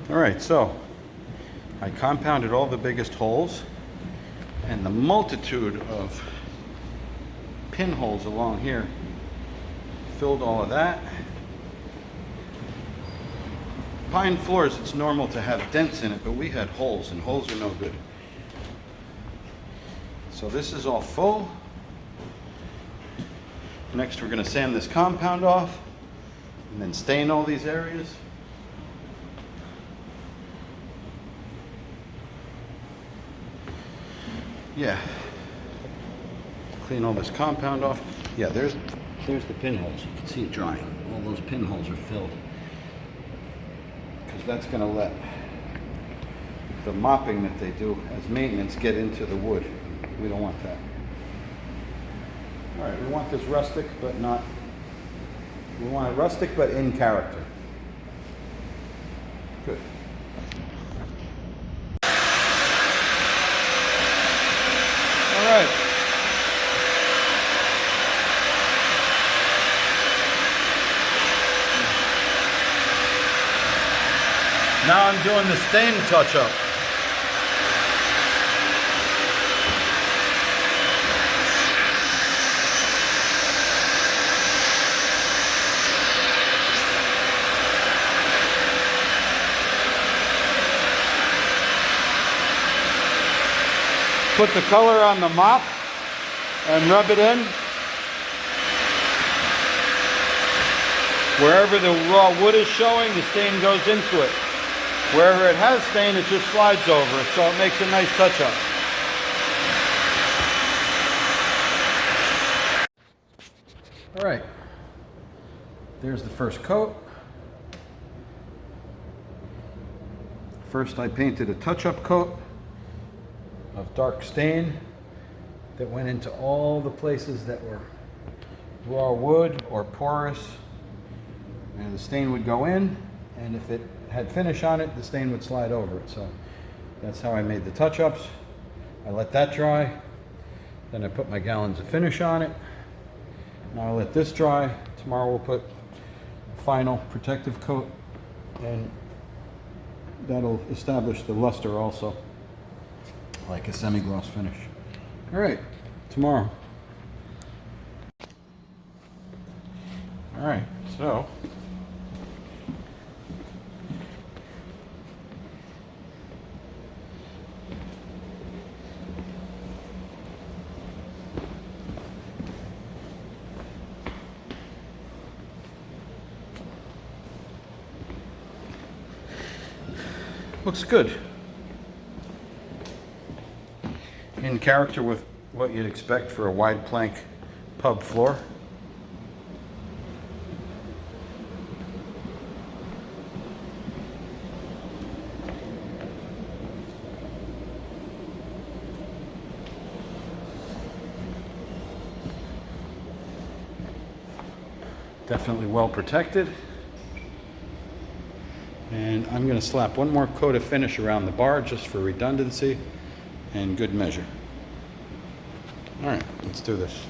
All right, so I compounded all the biggest holes, and the multitude of pinholes along here filled all of that. Pine floors, it's normal to have dents in it, but we had holes, and holes are no good. So this is all full. Next, we're going to sand this compound off and then stain all these areas. Yeah. Clean all this compound off. Yeah, there's the pinholes. You can see it drying. All those pinholes are filled. Because that's going to let the mopping that they do as maintenance get into the wood. We don't want that. All right, we want this rustic, but not, we want it rustic, but in character. Good. All right. Now I'm doing the stain touch-up. Put the color on the mop and rub it in. Wherever the raw wood is showing, the stain goes into it. Wherever it has stain, it just slides over it, so it makes a nice touch-up. All right, there's the first coat. First, I painted a touch-up coat of dark stain that went into all the places that were raw wood or porous, and the stain would go in, and if it had finish on it, the stain would slide over it. So that's how I made the touch-ups. I let that dry, then I put my gallons of finish on it. Now I'll let this dry. Tomorrow we'll put a final protective coat, and that'll establish the luster also, like a semi-gloss finish. All right, tomorrow. All right, so looks good. In character with what you'd expect for a wide plank pub floor. Definitely well protected. And I'm going to slap one more coat of finish around the bar just for redundancy and good measure. All right, let's do this.